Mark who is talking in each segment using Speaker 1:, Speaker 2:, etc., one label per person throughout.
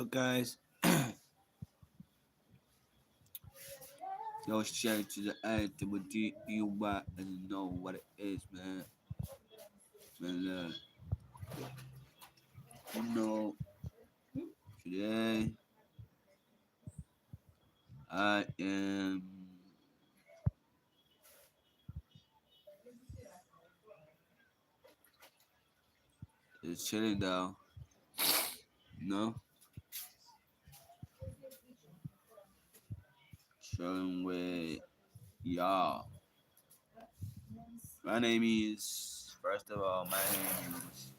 Speaker 1: Yo, guys, yo, share to the activity you buy and know what it is, man. Man, you know, today I am just chilling down, you know, chilling with y'all. My name is, first of all, my name is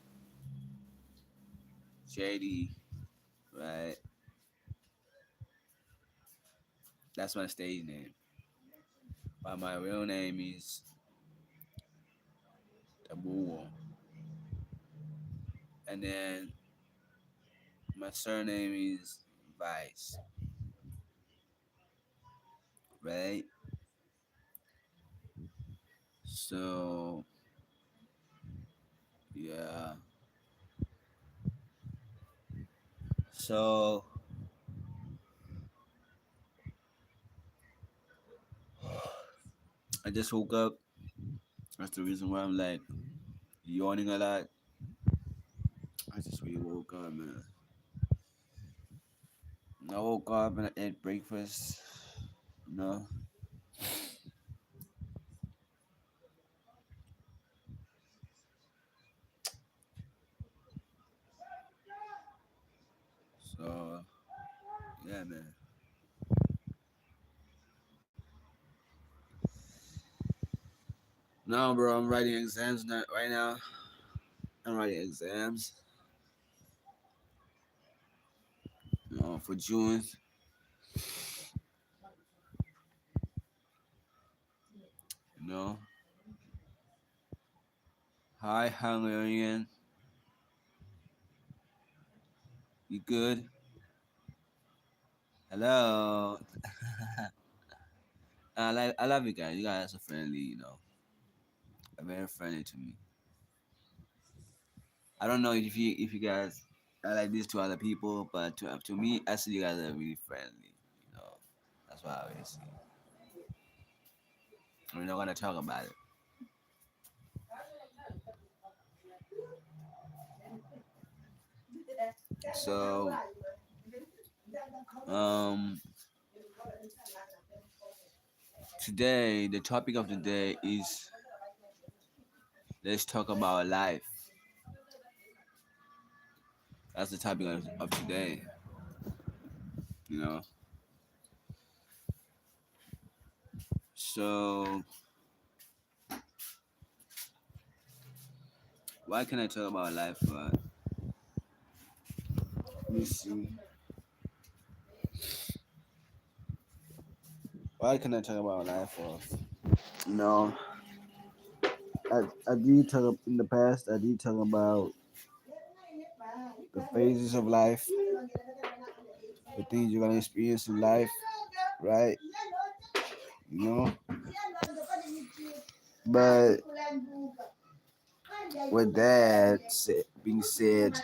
Speaker 1: Jaddey, right? That's my stage name. But my real name is Tabuo. And then my surname is Vice, right? So yeah. So I just woke up. That's the reason why I'm like yawning a lot. I just really woke up, man. I woke up and I ate breakfast. You know. So yeah, man. No, bro, I'm writing exams right now. I'm writing exams. For June. You know. Hi, Hungarian. You good? Hello. I love you guys. You guys are friendly. Are very friendly to me. I don't know if you guys are like this to other people, but to me, I see you guys are really friendly. You know, that's what I always see. We're not gonna talk about it. So, um, today the topic of the day is let's talk about life. That's the topic of today. You know, so why can I talk about life? Let me see. Why can I talk about life? No, I did talk in the past. I did talk about the phases of life, the things you're gonna experience in life, right? You know. But with being said,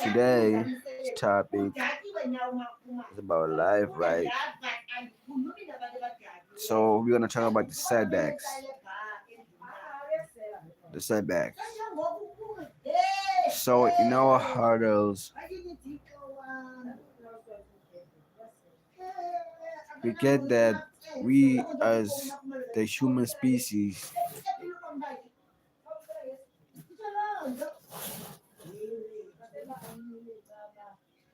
Speaker 1: today's topic is about life, right? So we're gonna talk about the setbacks. The setbacks. So in our hurdles, we get that we as the human species,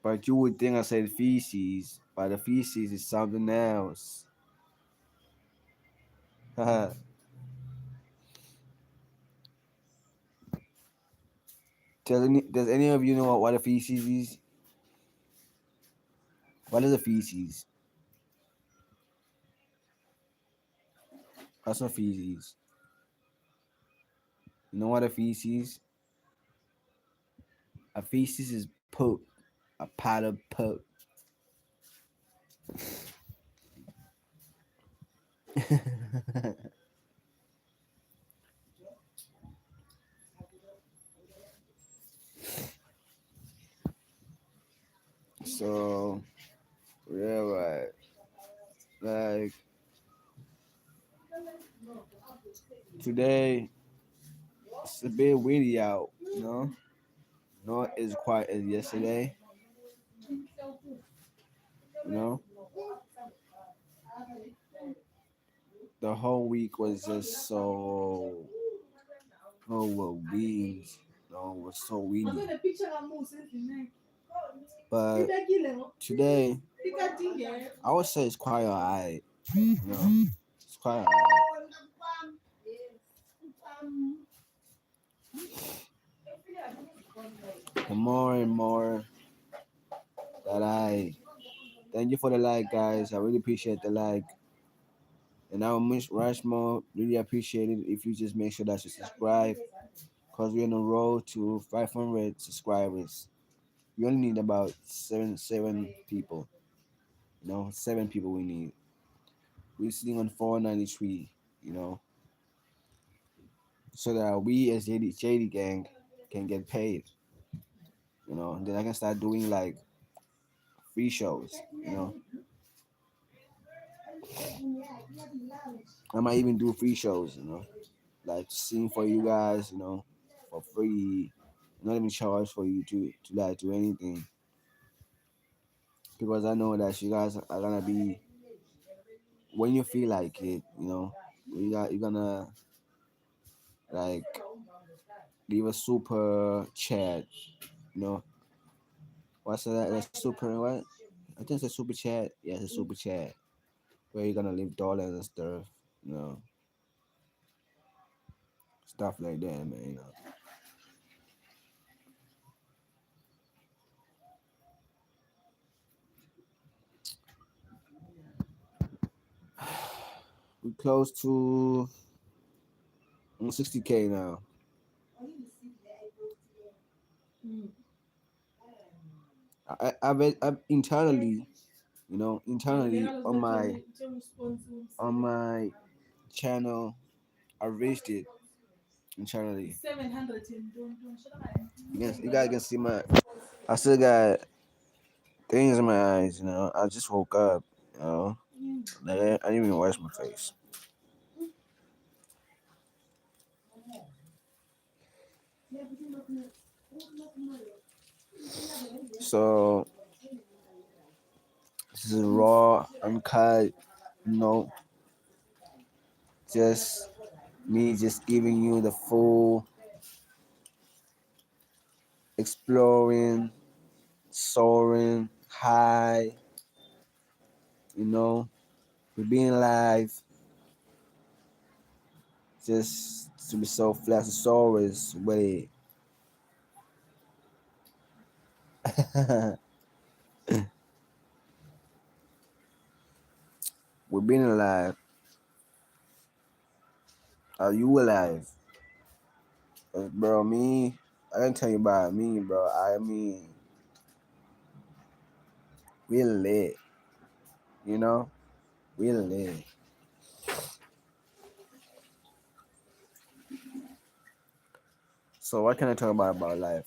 Speaker 1: but you would think I said feces, but the feces is something else. Does any of you know what a feces is? What is a feces? What's a feces? You know what a feces? A feces is poop. A pot of poop. So yeah, right. Like today, it's a bit windy out. Not as quiet as yesterday. You know, the whole week was just so windy. It was so windy. But today, I would say it's quite alright. It's quite alright. The more and more that I thank you for the like, guys. I really appreciate the like. And I would much more really appreciate it if you just make sure that you subscribe, because we're on the road to 500 subscribers. We only need about seven people. 7 people we need. We're sitting on 493. You know, so that we as Jaddey gang can get paid. And then I can start doing like free shows. I might even do free shows. Like sing for you guys. For free. Not even charge for you to like do anything, because I know that you guys are gonna be when you feel like it. You're gonna like leave a super chat. You know what's that? A super what? I think it's a super chat. Yeah, it's a super chat where you're gonna leave dollars and stuff. You know Stuff like that, man. We close to 60K now. I internally, internally on my channel, I reached it internally. You guys can see I still got things in my eyes. I just woke up. Like I didn't even wash my face. So this is raw, uncut. You know, just me just giving you the full exploring, soaring, high. You know, we're being live. Just to be so flashosaurus with it. We're being alive. Are you alive? Bro, me, I can tell you about me, bro. I mean, we lit. You know, we lit. So what can I talk about life?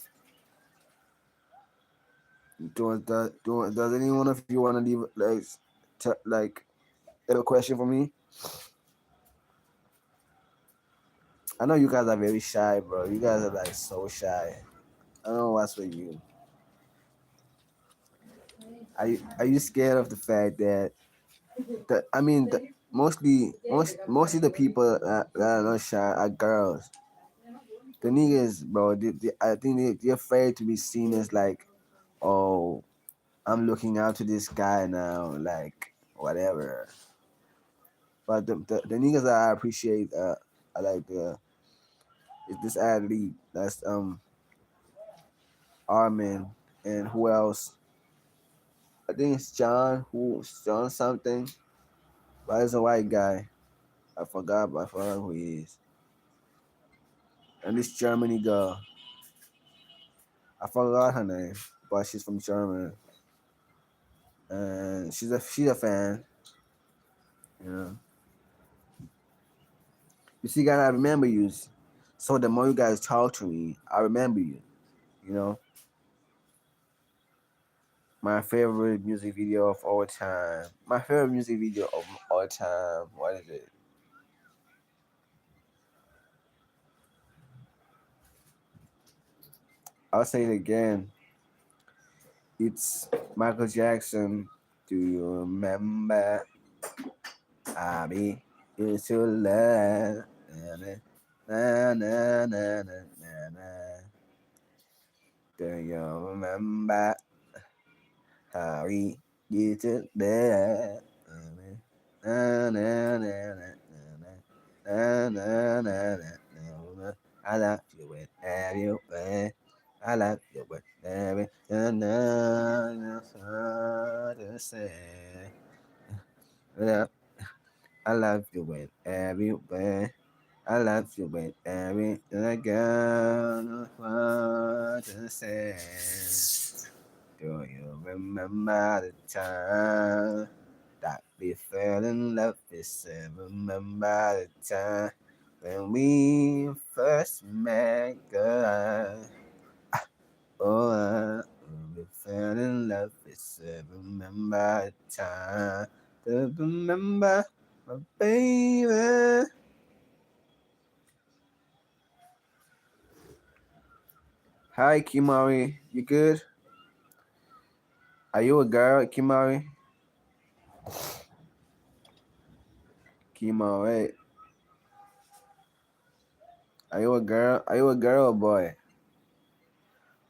Speaker 1: Does any one of you want to leave like a question for me? I know you guys are very shy, bro. You guys are like so shy. I don't know what's with you. Are you scared of the fact that I mean mostly the people that are not shy are girls. The niggas, bro, I think they're afraid to be seen as like, oh, I'm looking out to this guy now, like whatever. But the niggas that I appreciate, I like is this athlete. That's Armin, and who else? I think it's John something, but it's a white guy. I forgot who he is. And this Germany girl, I forgot her name, but she's from Germany, and she's a fan. You know, you see, guys, I remember you. So the more you guys talk to me, I remember you. You know, My favorite music video of all time. My favorite music video of all time. What is it? I'll say it again. It's Michael Jackson. Do you remember? I be used to love. Na, na, na, na, na, na. Do you remember how we used to love? Na, na, na, na, na, na, na, na, na, na. I love you with everything. I love you with everything. To say. Yeah, I love you with everything. I love you with everything I got to say. Do you remember the time that we fell in love? Remember the time when we first met, girl. Oh, we fell in love. Remember the time. To remember my baby. Hi, Kimari. You good? Are you a girl, Kimari? Kimari. Are you a girl? Are you a girl or boy?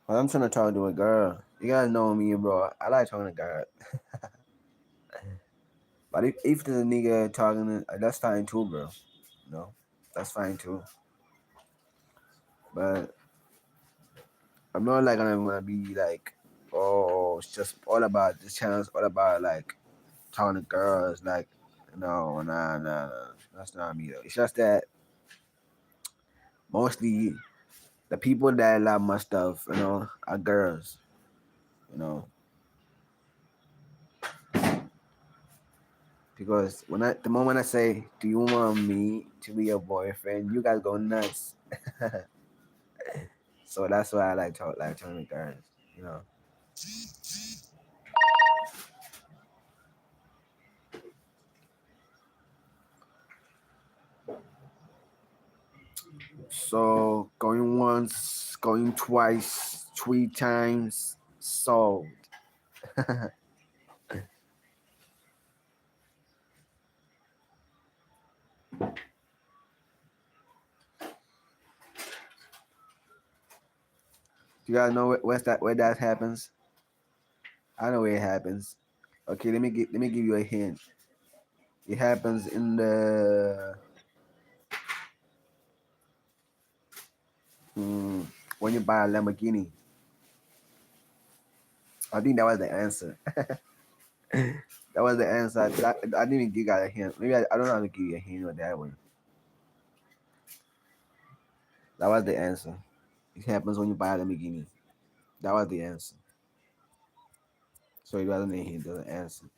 Speaker 1: Well, I'm trying to talk to a girl. You guys know me, bro. I like talking to girls. But if there's a nigga talking, that's fine too, bro. No, that's fine too. But I'm not like gonna be like, oh, it's just all about this channel's all about like talking to girls. Like, no, nah. That's not me though. It's just that mostly the people that love my stuff, are girls. You know, because the moment I say, "Do you want me to be your boyfriend?" you guys go nuts. So that's why I like talking to girls. You know. So going once, going twice, 3 times, sold. You guys know where that happens? I know where it happens. Okay, let me give you a hint. It happens in the when you buy a Lamborghini. I think that was the answer. That was the answer. I didn't even give you guys a hint. Maybe I don't know how to give you a hint with that one. That was the answer. It happens when you buy a Lamborghini. That was the answer. So it wasn't a hint, it was an answer.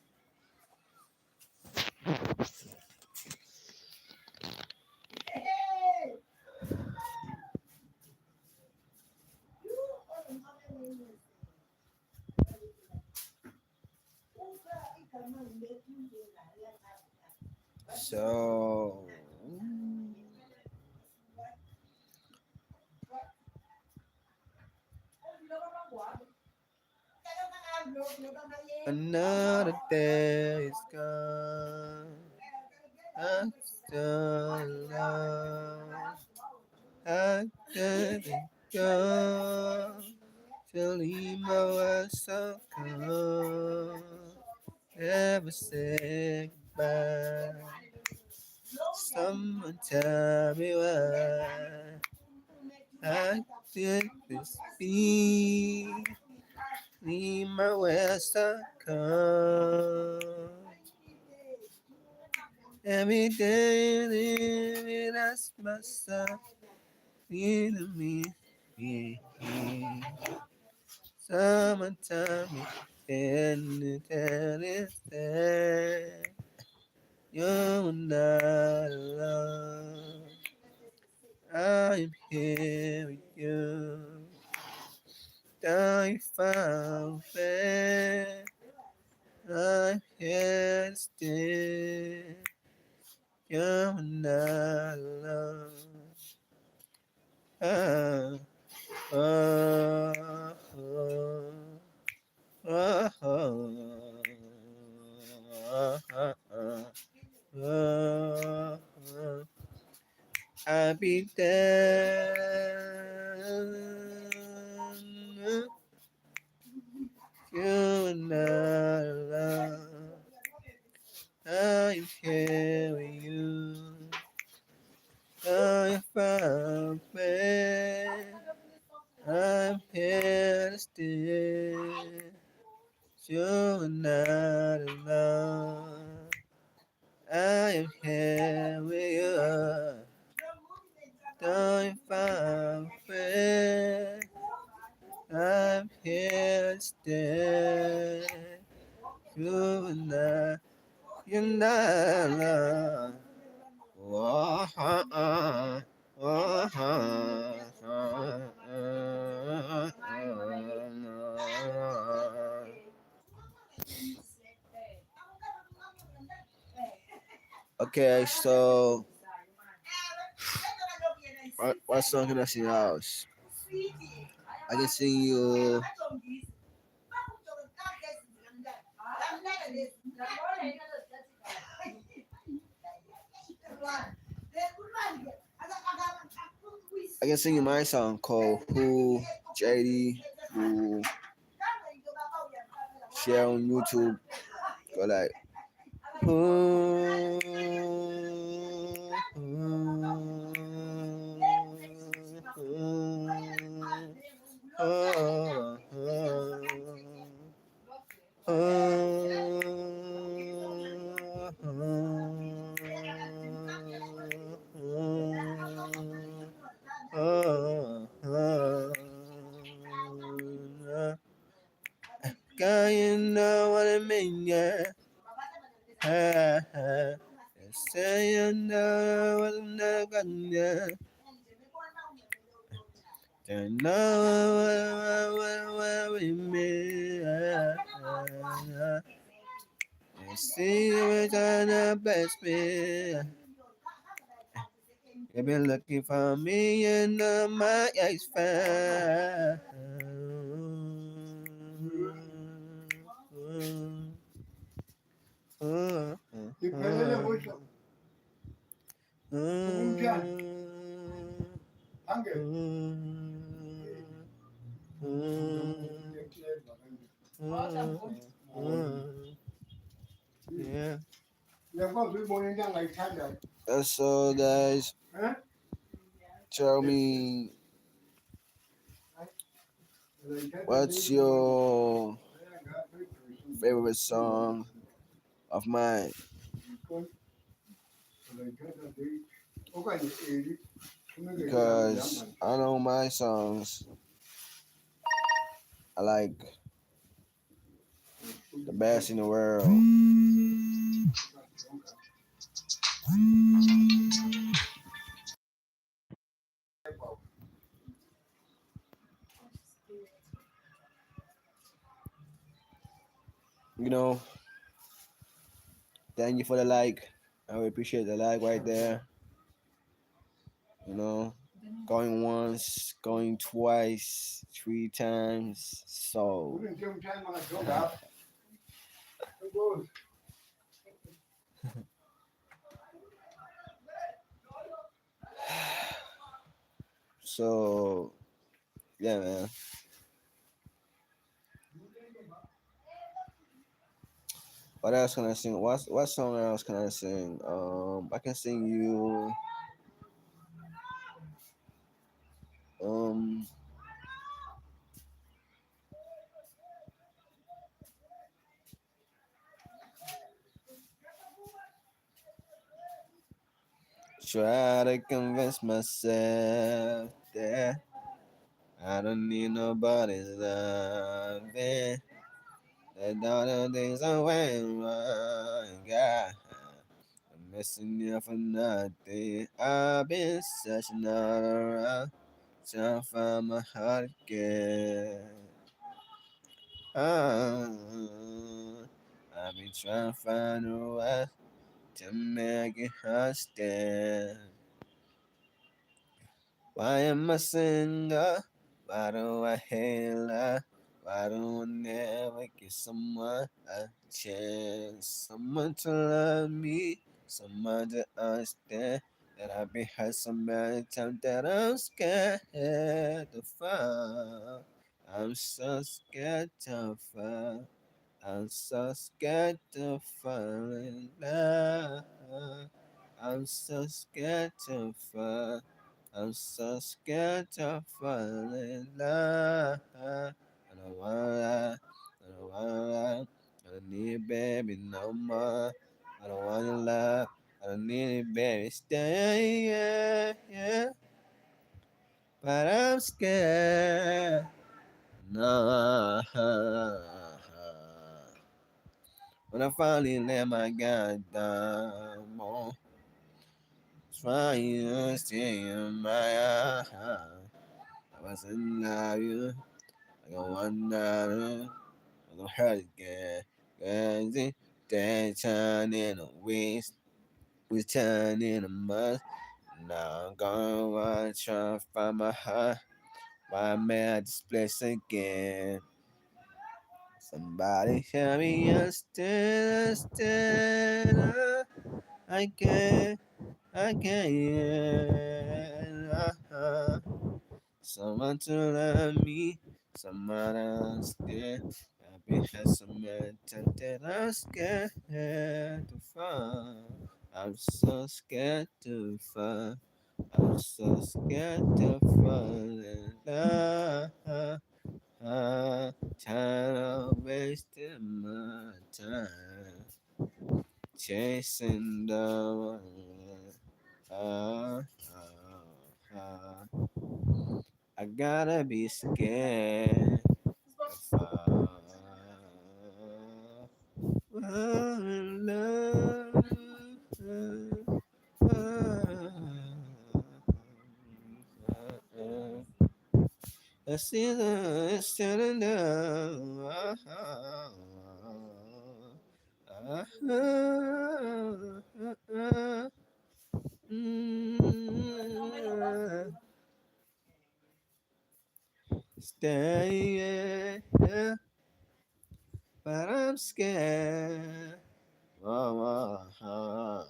Speaker 1: So another day is gone. I'm still alone. I couldn't go till leave my world so cold. Never say goodbye. Someone tell me why I did this be. Leave my world so cold. Every day living as myself. You me, yeah. Someone tell me, and tell is there. You're not alone. I'm here with you. I found fair. not alone. Ah, oh, oh, oh, oh, oh, oh, oh. I'll be there. You're not alone. I'm here with you. I'm far away. I'm here to stay. You're not alone. I am here with you. Don't far away. I'm here to stay. You're not alone. Whoa, okay, so what song can I sing out? I can sing you. I can sing you my song called Who Jaddey, who share on YouTube. Go like who, oh, God, you know what I mean, yeah. Say you know what I'm not gonna. Don't know what we mean. You see you trying to bless me. You've been looking for me and my eyes found. Yeah. That's all, guys. Tell me, what's your favorite song of mine? Because I know my songs I like the best in the world. You know, thank you for the like. I really appreciate the like right there. You know, going once, going twice, 3 times. So, so yeah, man. What else can I sing? What song else can I sing? I can sing you. Um, try to convince myself that I don't need nobody's loving. That all the things I went wrong, God. I'm missing you for nothing. I've been searching all around, trying to find my heart again. Ah, I've been trying to find a way to make it understand. Why am I single? Why do I hate love? Why do I never give someone a chance? Someone to love me, someone to understand that I've been hurt so many times that I'm scared to fall. I'm so scared to fall. I'm so scared to fall in love. I'm so scared to fall. I'm so scared to fall in love. I don't wanna, I don't wanna, I don't need baby no more. I don't wanna love, I don't need it, baby. Stay, yeah, yeah. But I'm scared. No. When I finally let my guard down, oh, trying to stay in my eyes. I wasn't love you. I go wonder. I go hurt again. Cause it day turning a waste. We turning a month. Now I'm gonna try to find my heart. Why am I at this place again? Somebody help me understand. I can't, I can't. Someone to love me, someone else there. I've been had so many times that I'm scared to fall. I'm so scared to fall. I'm so scared to fall in love. Tired of wasting my time chasing the one. Ah, ah, ah. I gotta be scared. Fall in love. I see the standing down. Stay, yeah, but I'm scared. Oh,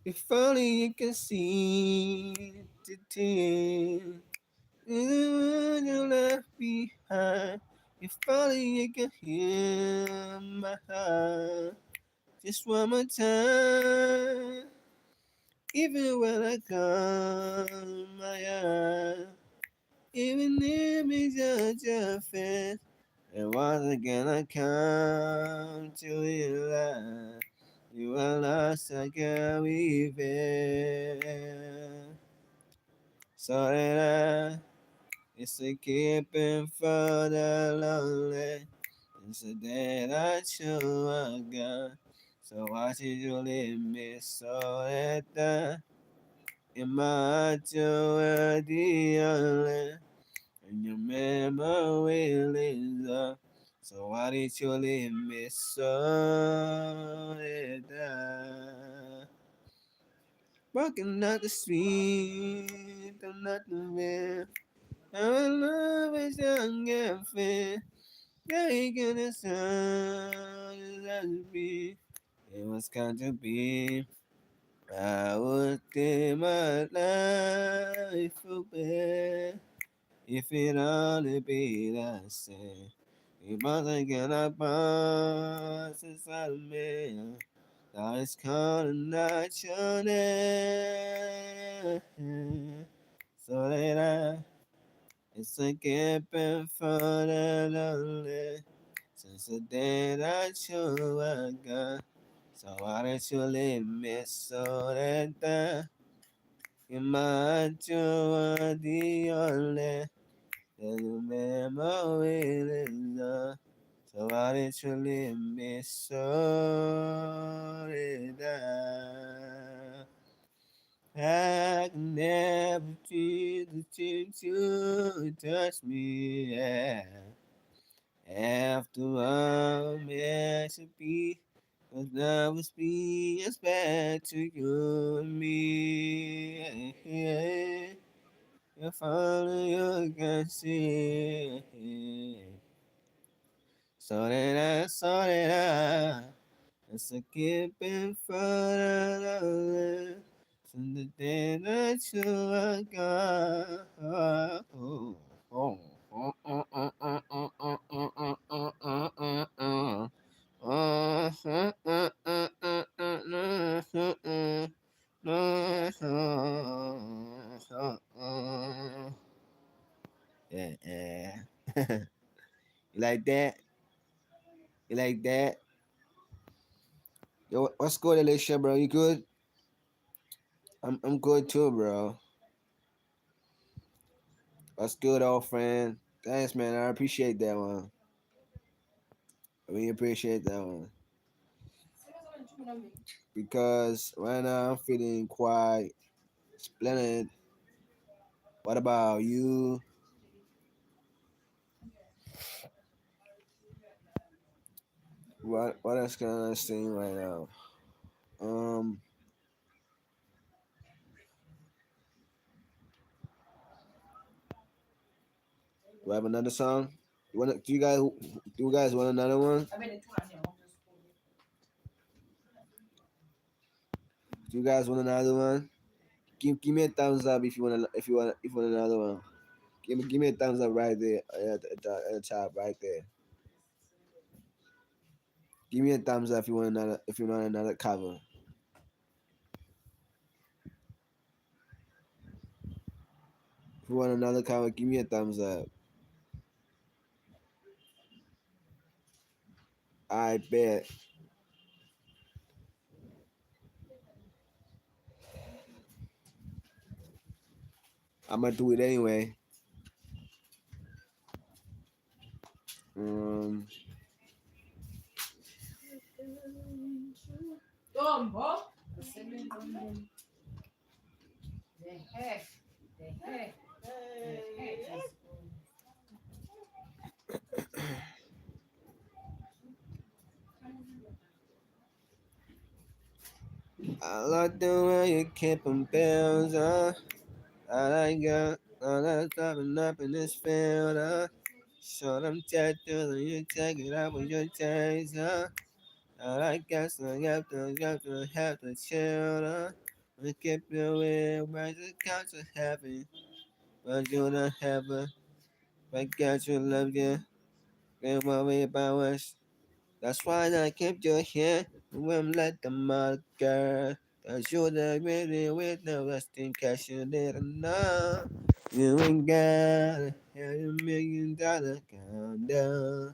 Speaker 1: if only you can see the tears you left behind. If only you can hear my heart just one more time. Even when I come my eye, even if it's just your face. And once again I come to realize you are lost, I can't reveal. So that it's a keeping for the lonely. It's a day that you are gone. So why should you leave me so that in my heart you were the only? And your memory lives up. So why did you leave me so that? Walking out the street, I'm not the man. Our love is young and fair. Taking the sun as be. It was going to be. I would give my life away if it only be the same. If once again I pass inside of me, now it's calling out your name. So that it's a gift for the lonely. Since the day that you were gone, so why did you leave me so that in my heart you were the only? and your memory lives on. So why did you leave me so down? I can never feel the chance to touch me. Yeah. After all, meant to be, 'cause love was be as bad to you and me. Yeah. If only you can see. So that I. As I keep in front of the from the day that you are gone. Oh, oh, oh, oh, oh, oh, oh, oh, oh, oh, oh, oh, oh, oh. Yeah, yeah. You like that? You like that? Yo, what's good, Alicia, bro? You good? I'm good too, bro. What's good, old friend? Thanks, man. I appreciate that one. I really appreciate that one. Because right now I'm feeling quite splendid. What about you? What else can I sing right now? Um, do I have another song? Do you guys want another one? Do you guys want another one? Give me a thumbs up if you want another one. Give me a thumbs up right there at the top right there. Give me a thumbs up if you want another cover. If you want another cover, give me a thumbs up. I bet. I'm gonna do it anyway. Um, I like the way you keep them bells on. I like all that stopping up in this field. Show them tattoos and you take it out with your taser. I like gas and you have to chill. We keep your way, rise the couch of heaven. But you don't have a, but God you love you. Don't worry about us. That's why I kept you here. When let the mother girl. Cause you're the really with the resting cash you didn't know. You ain't got $1 million condo.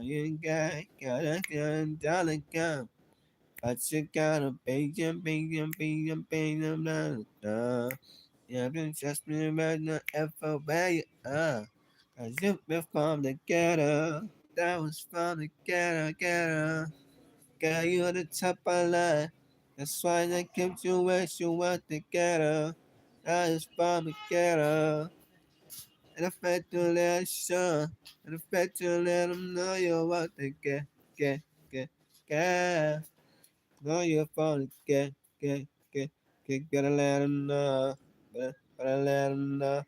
Speaker 1: You ain't got $1 million count. But you gotta pay. You haven't just been right now ever where you are. Cause you've been from the ghetto. That was from the ghetto. Girl, you at the top of line. That's why they kept you where you want the ghetto. I was from the ghetto. And I fed to let it show. And I fed to let them know you want the get. Know you're from the get. Gotta let them know. Gotta let them know.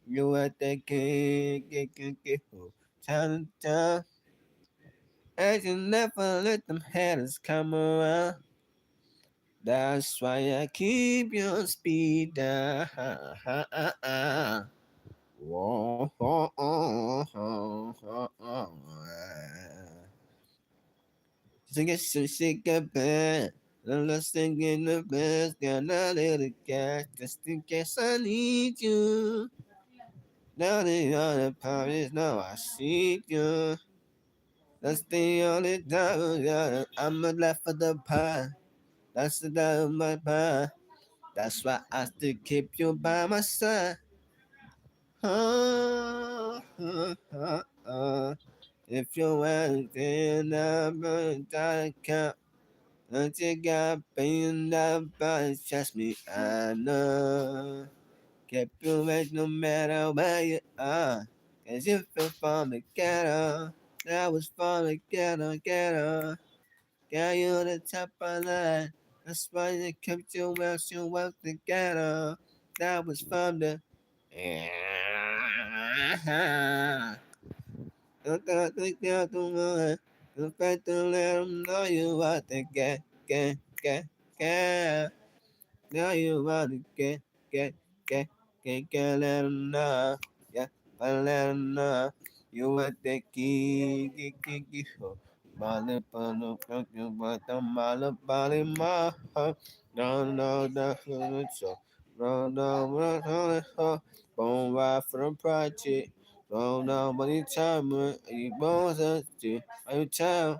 Speaker 1: You what they get. Time to time. And you never let them haters come around. That's why I keep your speed down. Whoa, oh, oh, oh, oh, oh. Sing it, shake it back. Let's sing in the best. Got a little gas just in case I need you. Now the other parties know I see you. That's the only time I'm left for the pie. That's the time of my pie. That's why I still keep you by my side. Uh, uh, uh, uh. If you're asking about that account, don't you got paying that but trust me, I know. Keep you right no matter where you are. Cause if you're from the ghetto, that was from the ghetto. Got you on the top of the line. That's why they kept you well together. That was from the. Don't think you're the one. The fact to let them know you what they get. Now you want to get, let them know. Yeah, but let them know. You want the key. Bali, bali, bali, bali, bali, ma. No, no, that's so. No, no, no, no. Bone ride for the project. No, no, money time, you bones, are you time?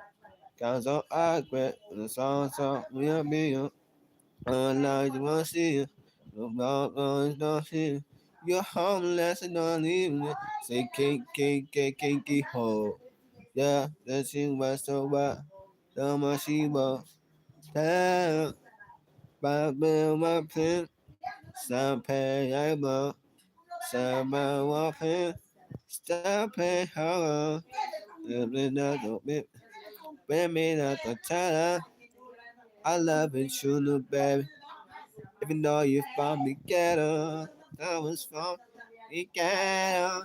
Speaker 1: Cause I quit, and the song, we'll be. Lord, you wanna see you. Lord, don't see you. You're homeless and don't leave me. Say kinky ho. Yeah, that she was so bad. So much she was. Damn, but bill my pin. Some pay I blow. Some by walking. Stop pay how long. If not, don't be not the time. I love it, you know, baby. Even though you found me ghetto, I was from the ghetto.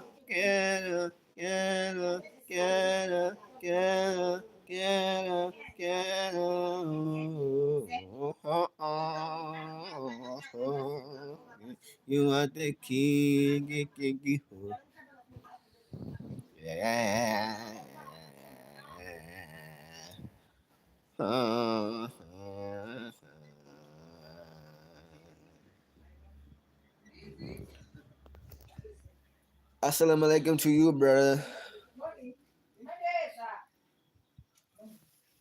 Speaker 1: You are the king. Yeah. Assalamu alaikum to you, brother.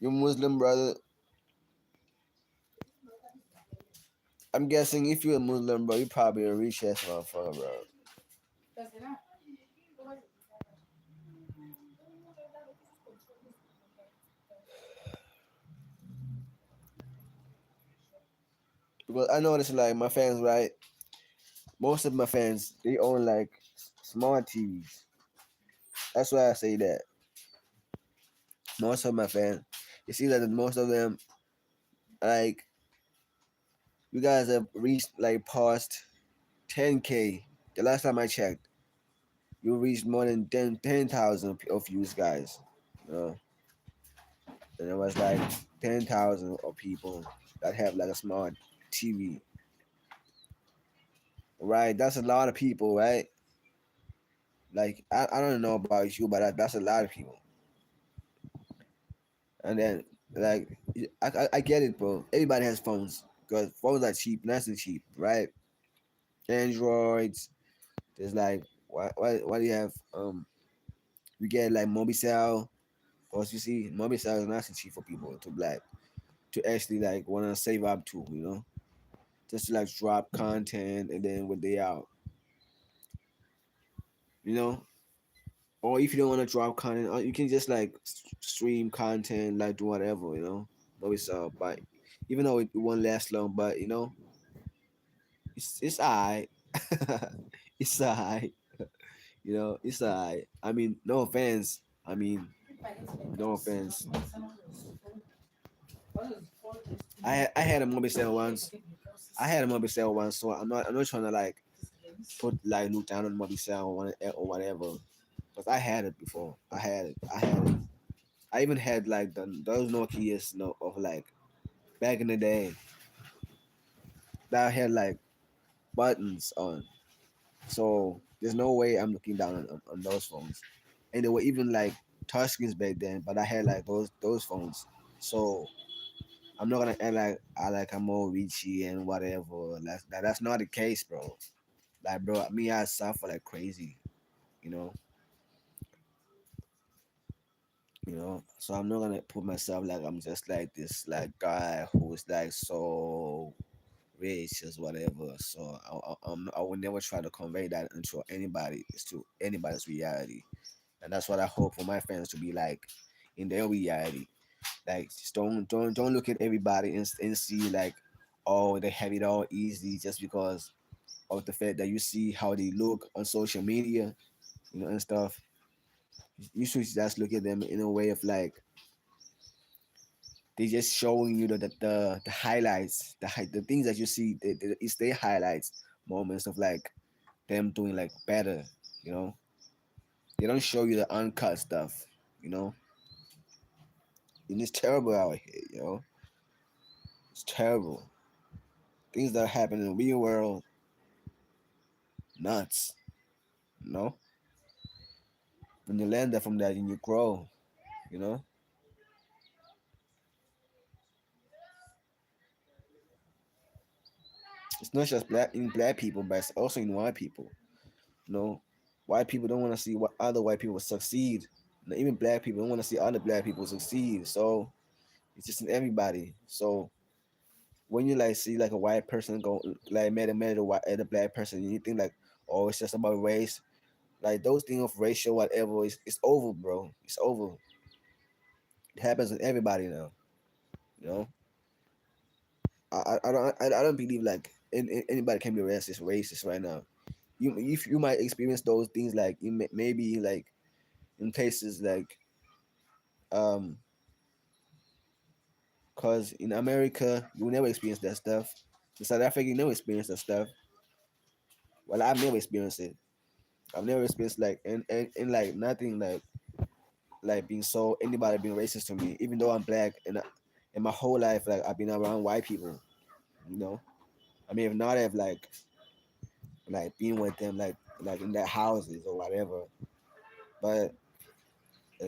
Speaker 1: You Muslim brother. I'm guessing if you're a Muslim, bro, you probably a rich ass motherfucker, bro. Because I noticed like my fans, right? Most of my fans they own like smart TVs. That's why I say that. Most of my fans, you see that most of them like you guys have reached like past 10K. The last time I checked, you reached more than 10,000 of you guys. You know? And it was like 10,000 of people that have like a smart TV. Right? That's a lot of people, right? Like I don't know about you, but that's a lot of people. And then like I get it, bro. Everybody has phones because phones are cheap, nice and cheap, right? Androids. There's like why do you have we get like Mobicel. Because you see, Mobicel is nice and cheap for people to like to actually like wanna save up to, just to like drop content and then when they out, you know. Or if you don't want to drop content, you can just like stream content, like do whatever, Mobicel, but even though it won't last long, but it's alright. It's alright. It's alright. I mean, no offense. I mean, no offense. I had a Mobicel once. I had a Mobicel once, so I'm not trying to like put like look down on Mobicel or whatever. Cause I had it before. I had it. I had it. I even had like those Nokia's of like back in the day that had like buttons on. So there's no way I'm looking down on those phones. And they were even like touchscreens back then, but I had like those phones. So I'm not gonna act like I'm more reachy and whatever. That's not the case, bro. Like, bro, me I suffer like crazy, you know. So I'm not gonna put myself like I'm just like this like guy who's like so races, whatever. So I will never try to convey that into anybody, to anybody's reality, and that's what I hope for my fans to be like in their reality. Like, just don't look at everybody and see like, oh, they have it all easy just because of the fact that you see how they look on social media, and stuff. You should just look at them in a way of like, they just showing you the highlights, the things that you see. It's their highlights moments of like them doing like better. You know, they don't show you the uncut stuff. You know, and it's terrible out here. It's terrible. Things that happen in the real world, nuts. You know, when you learn that from that and you grow. You know, it's not just black people, but it's also in white people. You know, white people don't want to see what other white people succeed. Even black people don't want to see other black people succeed. So it's just in everybody. So when you like see like a white person go like mad at a black person, and you think like, oh, it's just about race. Like those things of racial whatever, it's over, bro. It's over. It happens with everybody now. You know, I don't believe like anybody can be racist right now. You might experience those things like maybe like in places like um cause in America you will never experience that stuff. In South Africa you never experience that stuff. Well, I've never experienced it. I've never experienced like and like nothing like being so anybody being racist to me, even though I'm black and in my whole life like I've been around white people. You know, I mean, if not have like being with them like in their houses or whatever, but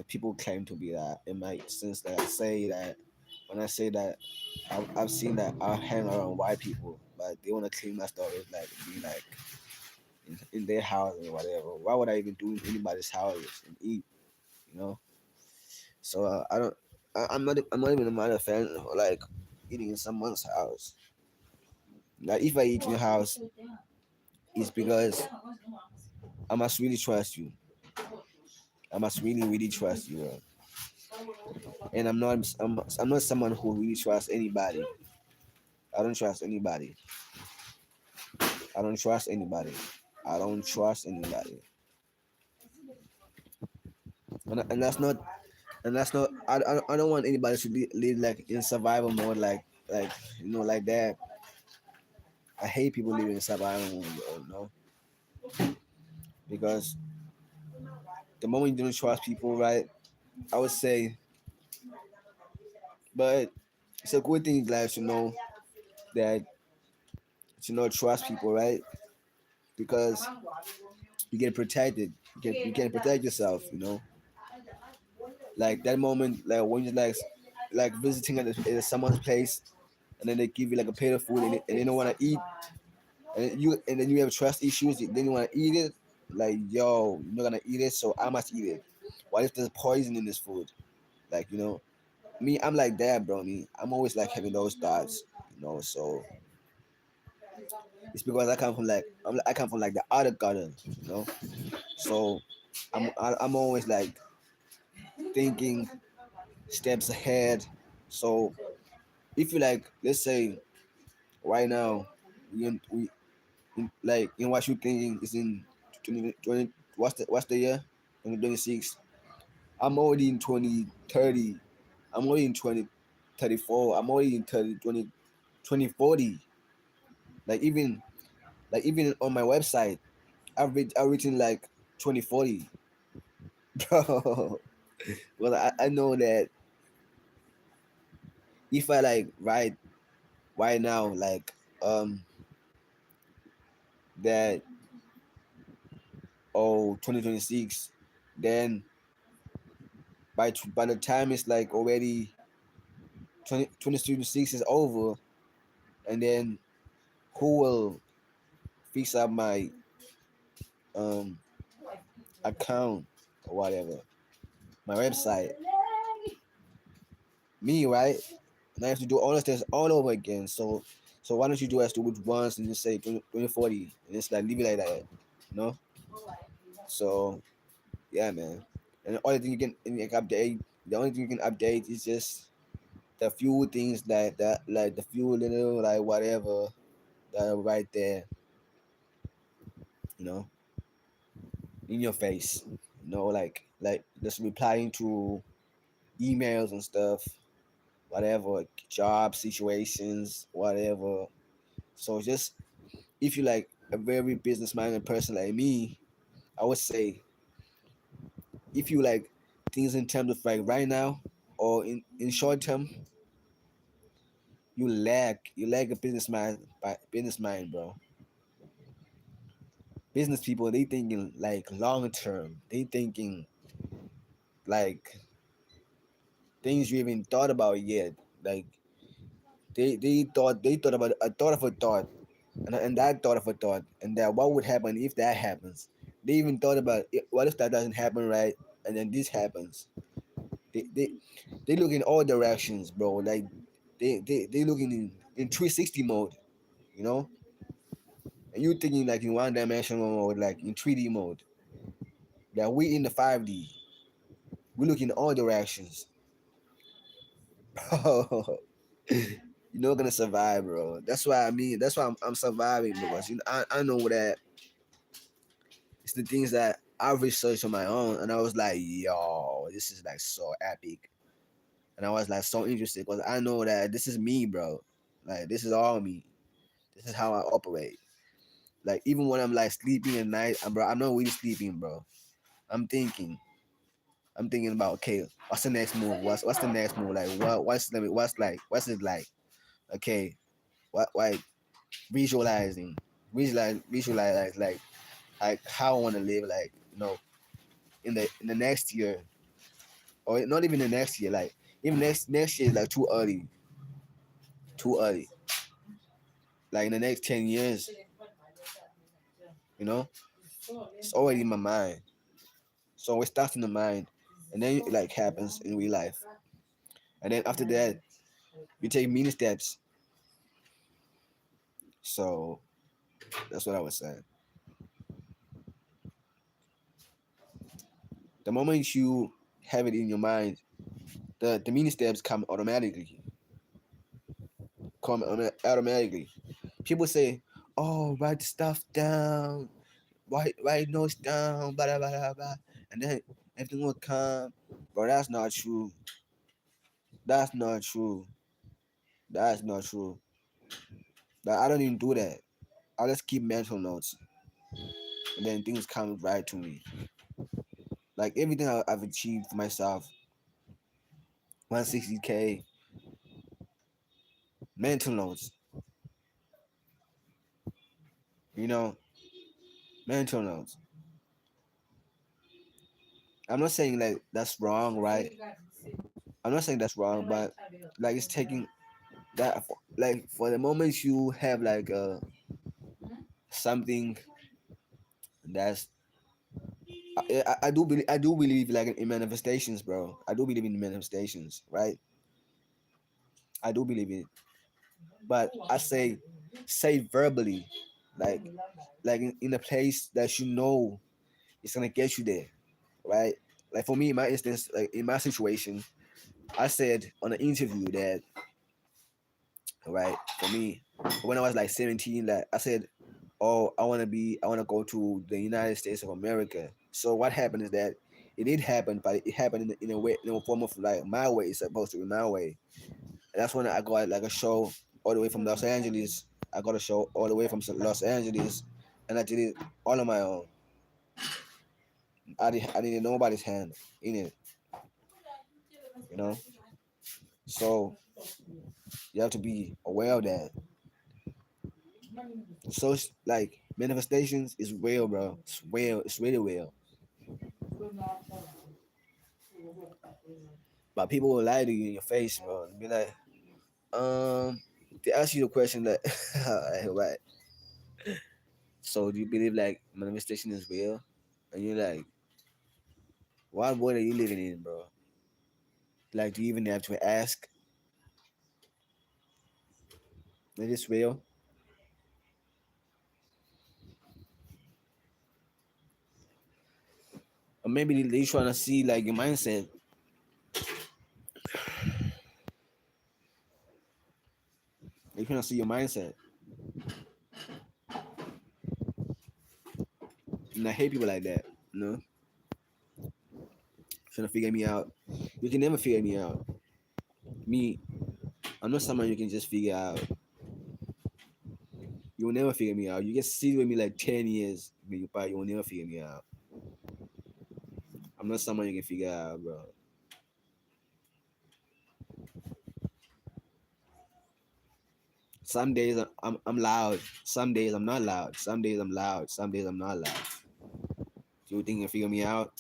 Speaker 1: people claim to be that in my sense that I say that when I say that I've seen that I hang around white people, but they want to claim my story like be like in their house or whatever. Why would I even do in anybody's houses and eat? You know. So I don't. I'm not even a matter of fan of like eating in someone's house. Like if I eat in your house, it's because I must really trust you. I must really trust you, bro. And I'm not someone who really trusts anybody. I don't trust anybody. I don't trust anybody. I don't trust anybody. And that's not. I don't want anybody to live like in survival mode, like like that. I hate people living in survival mode, because the moment you don't trust people, right? I would say, but it's a good thing, guys, to know that trust people, right? Because you get protected. You can protect yourself, like that moment, like when you like visiting at someone's place, and then they give you like a plate of food, and they don't want to eat, and then you have trust issues, then you want to eat it, like, yo, you're not gonna eat it, so I must eat it. What if there's poison in this food? Like, me, I'm like that, bro. I'm always like having those thoughts, so it's because I come from like the other garden, so I'm always like thinking steps ahead. So if you like, let's say right now, like in what you thinking is in 2020. What's the year? 2026. I'm already in 2030. I'm already in 2034. I'm already in 2040. Like even on my website, I've written like 2040, bro. Well, I know that if I like write right now, like that, 2026, then by the time it's like already 2026 is over, and then who will fix up my um account or whatever, my website? Me, right? And I have to do all of this all over again. So So why don't you just do it once and just say 2040 and just like leave it like that, you know? So yeah, man. And the only thing you can update, the only thing you can update is just the few things that like the few little like whatever that are right there, you know, in your face, you know, like just replying to emails and stuff, whatever, job situations, whatever. So just if you like a very business minded person like me, I would say if you like things in terms of like right now or in short term, you lack a business mind, bro. Business people, they thinking like long term. They thinking like things you even thought about yet. Like they thought about a thought of a thought, and that thought of a thought, and that what would happen if that happens. They even thought about what if that doesn't happen, right? And then this happens. They look in all directions, bro. Like they looking in 360 mode, you know. And you thinking like in one dimensional mode, like in 3D mode. That we in the 5D. We look in all directions. Bro, you're not gonna survive, bro. That's why I mean. That's why I'm surviving because I know that it's the things that I researched on my own, and I was like, yo, this is like so epic, and I was like so interested because I know that this is me, bro. Like this is all me. This is how I operate. Like even when I'm like sleeping at night, bro, I'm not really sleeping, bro. I'm thinking. I'm thinking about okay, what's the next move? What's the next move? Like what's it like? Okay, what visualizing, visualize like how I want to live, like in the next year, or not even the next year, like even next year is like too early. Like in the next 10 years, you know, it's already in my mind. So it starts in the mind, and then it like happens in real life, and then after that, you take many steps. So that's what I was saying. The moment you have it in your mind, the mini steps come automatically. Automatically. People say, "Oh, write stuff down. Write notes down. Blah blah blah blah," and then everything will come. But that's not true. That's not true. That's not true. But I don't even do that. I just keep mental notes, and then things come right to me. Like everything I've achieved for myself, 160K mental notes. You know, mental notes. I'm not saying like that's wrong, right? I'm not saying that's wrong, but like it's taking that like for the moment you have like something that's I do believe like in manifestations, bro. I do believe in manifestations, right? I do believe it, but I say verbally, like in a place that you know it's gonna get you there, right? Like for me, in my instance, like in my situation, I said on an interview that, right, for me, when I was like 17, like I said, oh, I want to go to the United States of America. So what happened is that it did happen, but it happened in a way, in a form of like my way. It's supposed to be my way. And that's when I got like a show all the way from Los Angeles. I got a show all the way from Los Angeles, and I did it all on my own. I didn't nobody's hand in it, you know. So you have to be aware of that. So it's like manifestations is real, bro. It's real. It's really real. But people will lie to you in your face, bro. And be like, they ask you the question like, right. So do you believe like manifestation is real? And you're like, what world are you living in, bro? Like, do you even have to ask? It is real. Or maybe they trying to see like your mindset. They trying to see your mindset. And I hate people like that. You know, trying to figure me out. You can never figure me out. Me, I'm not someone you can just figure out. You will never figure me out. You get sit with me like 10 years, but you will never figure me out. I'm not someone you can figure out, bro. Some days I'm loud. Some days I'm not loud. Some days I'm loud. Some days I'm not loud. Do you think you can figure me out?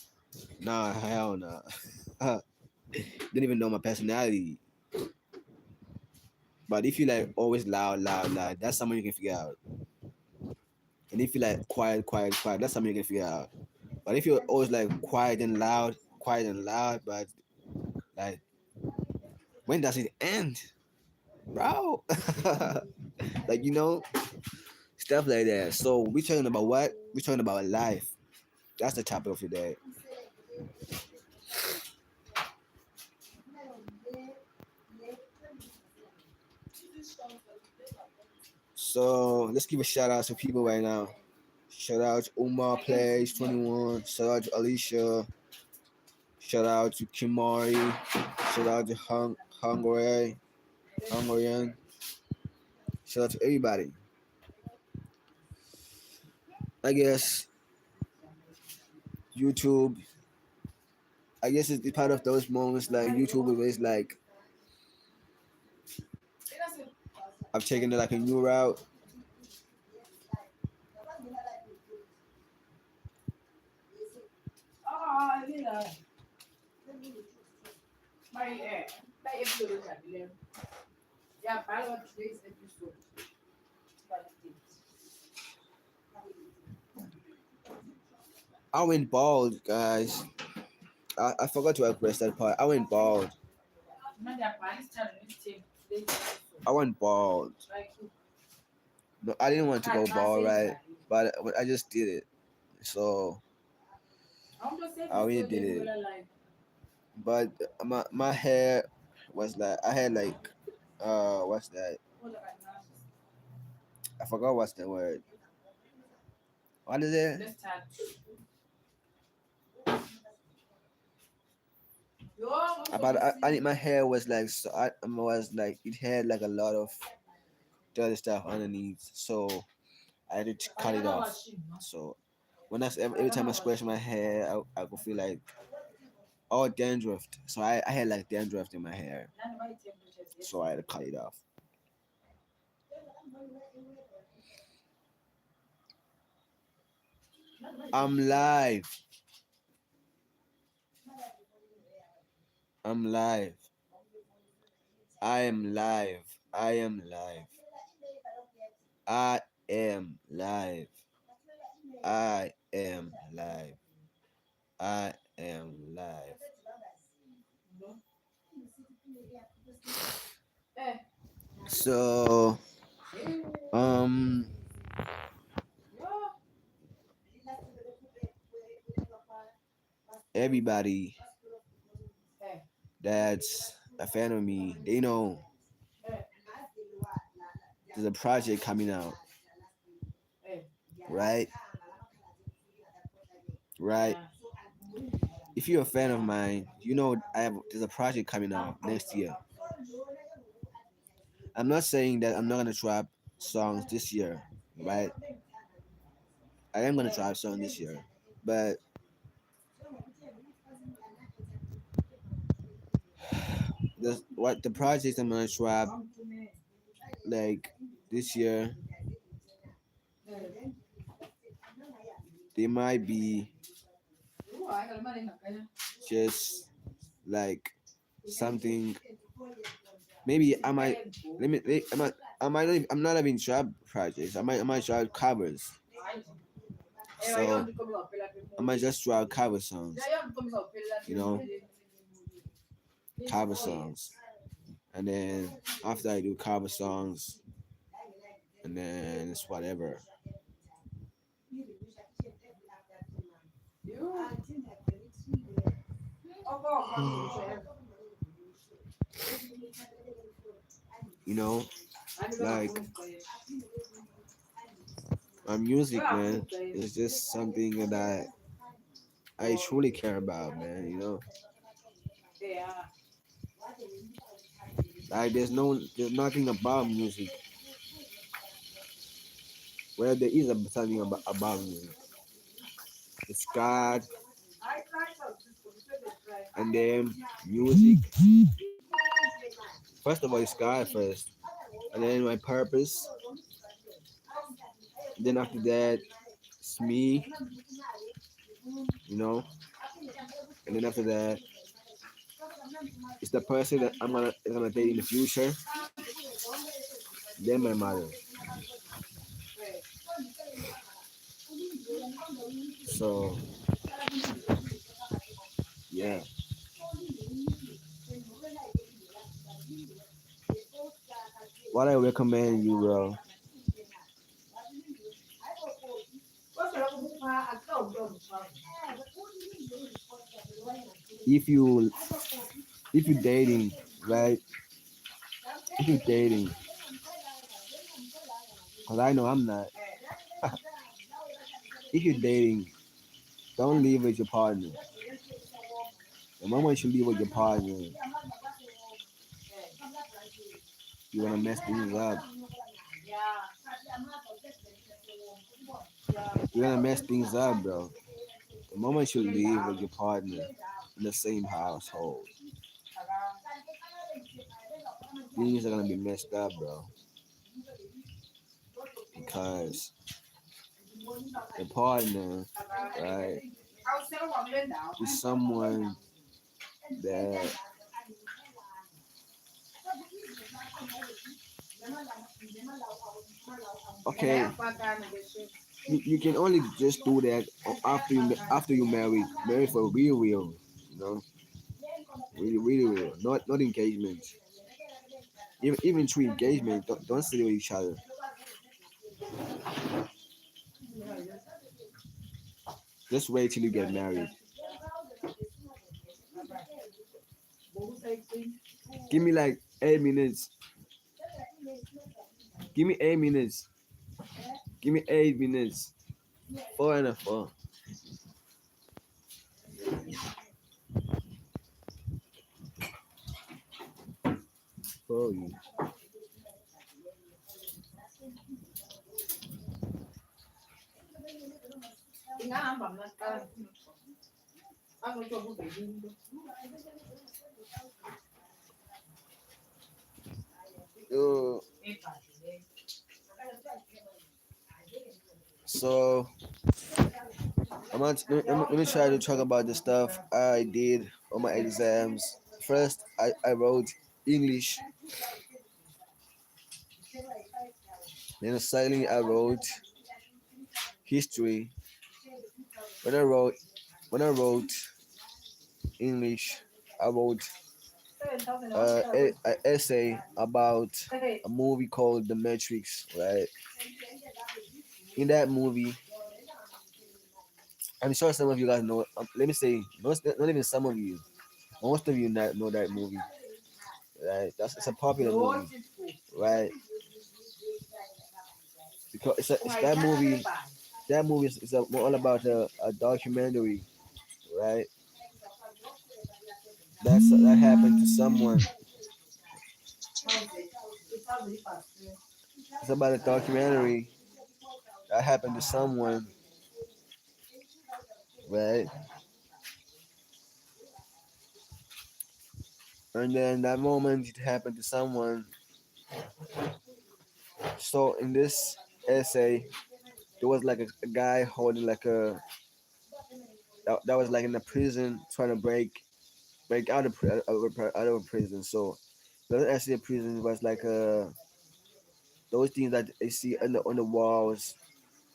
Speaker 1: Nah, hell no. Didn't even know my personality. But if you like always loud, loud, loud, that's someone you can figure out. And if you like quiet, quiet, quiet, that's something you can figure out. But if you're always like quiet and loud, but like when does it end, bro? Like stuff like that. So we talking about what? We talking about life. That's the topic of today. So let's give a shout out to people right now. Shout out to Umar Plays 21. Shout out to Alicia. Shout out to Kimari. Shout out to Hungarian. Shout out to everybody. I guess YouTube. I guess it's part of those moments like YouTube where it's like I've taken it like a new route. I went bald, guys. I forgot to address that part. I went bald. I went bald. No, I didn't want to go bald, right? But I just did it. So I really did it. But my hair was like I had like what's that? I forgot what's the word. What is it? But my hair was like so I was like it had like a lot of dirty stuff underneath, so I had to cut it off. So when every time I scratch my hair, I could feel like all dandruff. So I had like dandruff in my hair, so I had to cut it off. I'm live. I'm live. I am live. I am live. I am live. I am live. I am live. So, um, everybody that's a fan of me, they know there's a project coming out, right? Right. If you're a fan of mine, you know there's a project coming out next year. I'm not saying that I'm not gonna drop songs this year, right? I am gonna drop songs this year, but the projects I'm gonna drop like this year, they might be just like something. Maybe I might let me. I might not. I'm not having trap projects. I might drop covers. So I might just drop cover songs. You know, cover songs, and then after I do cover songs, and then it's whatever. You know, like my music, man, is just something that I truly care about, man. You know, like there's nothing about music. Well, there is something about music. It's God, and then music. First of all, it's God first, and then my purpose. Then after that, it's me, you know, and then after that, it's the person that I'm gonna date in the future. Then my mother. So yeah, what I recommend you, bro. If you if you're dating, right? If you're dating, cause I know I'm not. If you're dating, don't leave with your partner. The moment you leave with your partner, you're gonna mess things up. You're gonna mess things up, bro. The moment you leave with your partner in the same household, things are gonna be messed up, bro. Because the partner, right, is someone that okay, you can only just do that after you marry for real, you know, really real, not engagement. Even through engagement, don't stay with each other. Just wait till you get married. Give me like 8 minutes. Give me 8 minutes. Give me 8 minutes. Four and a four. For you. Uh, so let me try to talk about the stuff I did on my exams. First, I wrote English. Then secondly, I wrote history. When I wrote when I wrote English, I wrote an essay about a movie called The Matrix. Right. In that movie, I'm sure some of you guys know. Let me say, not even some of you. Most of you not know that movie. Right. It's a popular movie. Right. Because it's that movie. That movie is all about a documentary. Right. That happened to someone. It's about a documentary that happened to someone, right? And then that moment it happened to someone. So in this essay, there was like a guy holding like that was like in a prison trying to break out of a prison. So the essay of prison was like those things that they see on the walls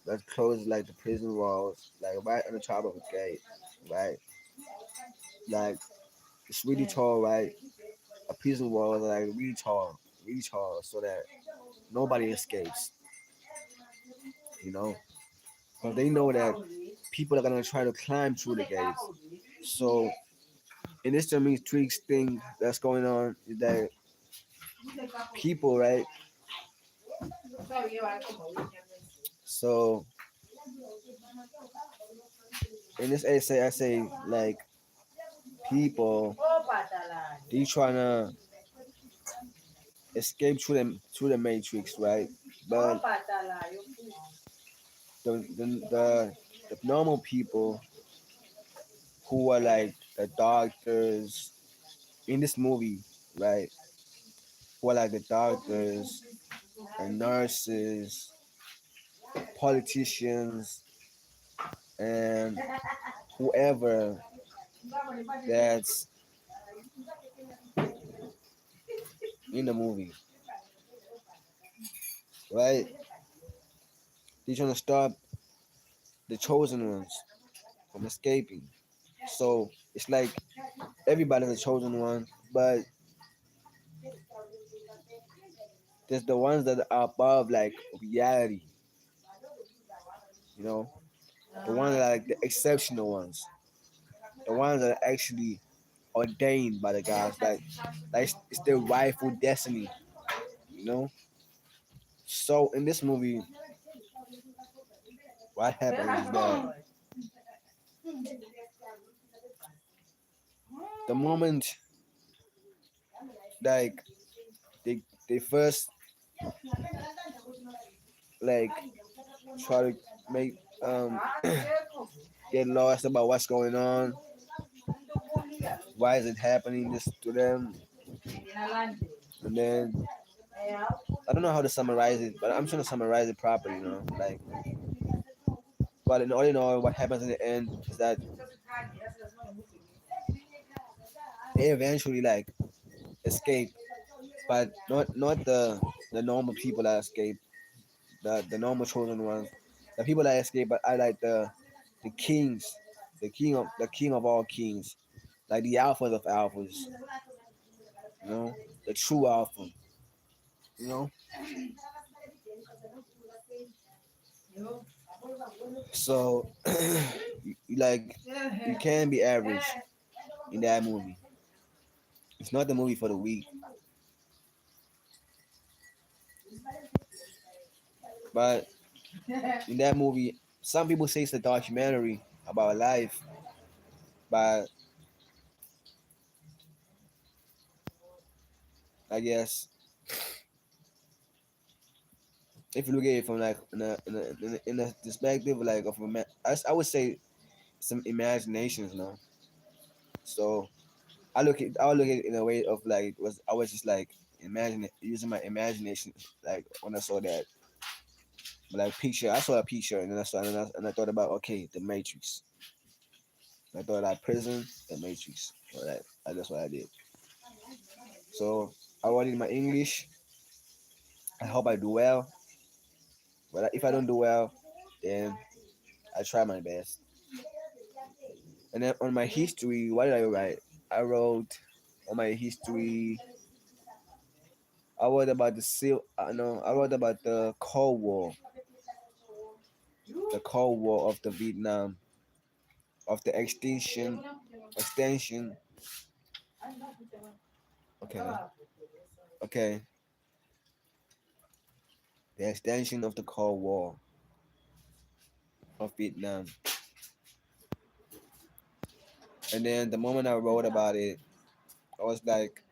Speaker 1: that close like the prison walls, like right on the top of the gate, right? Like it's really tall, right? A prison wall is like really tall, so that nobody escapes. you know, because they know that people are gonna try to climb through the gates. So in this dominatrix thing that's going on is that people, right? So in this essay, I say like people they trying to escape through the matrix, right? But the normal people who are like the doctors in this movie, right? Who are like the doctors and nurses, politicians, and whoever that's in the movie, right? They're trying to stop the chosen ones from escaping. So it's like everybody's a chosen one, but there's the ones that are above like reality, you know, the ones that are like the exceptional ones, the ones that are actually ordained by the gods, like it's their rightful destiny, you know. So in this movie, what happens is that the moment like they first like try to make get lost about what's going on, why is it happening this to them, and then I don't know how to summarize it, but I'm trying to summarize it properly, you know, like. But in all, what happens in the end is that they eventually like escape, but not the normal people that escape, the normal chosen ones, the people that escape, but I like the kings, the king of all kings, like the alphas of alphas, you know, the true alpha, you know. So like you can be average in that movie. It's not the movie for the weak, but in that movie, some people say it's a documentary about life, but I guess if you look at it from like in a perspective like I would say some imaginations, you know. So I would look at it in a way of like was I was just like imagine using my imagination like when I saw that like picture. I saw a picture and then I thought about okay the Matrix. I thought like prison, the Matrix. So that's what I did. So I wanted my English. I hope I do well. But if I don't do well, then I try my best. And then on my history, what did I write? I wrote on my history. I wrote about the no, I wrote about the Cold War of the Vietnam, of the extension. Okay, okay, the extension of the Cold War of Vietnam. And then the moment I wrote about it, I was like,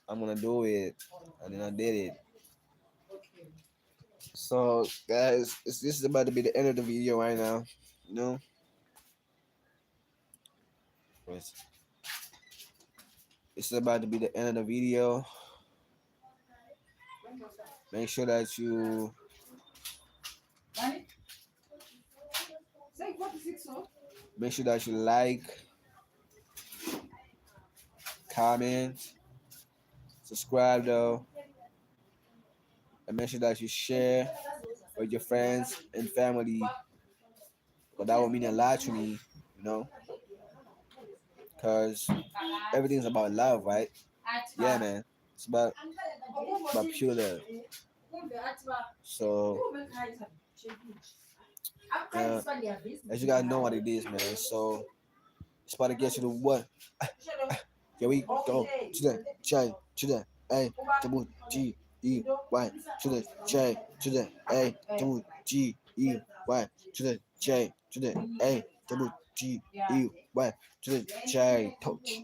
Speaker 1: I'm gonna do it, and then I did it. So, guys, this is about to be the end of the video right now. You know, it's, it's about to be the end of the video. Make sure that you make sure that you like, comment, subscribe though, and make sure that you share with your friends and family. But that would mean a lot to me, you know, because everything's about love, right? Yeah, man. It's about pure love. So as you guys know what it is, man. So it's about to get you to what? Here we go to the J to the A double G E Y to the J to the A double G E Y to the J to the A double G E Y to the J touch.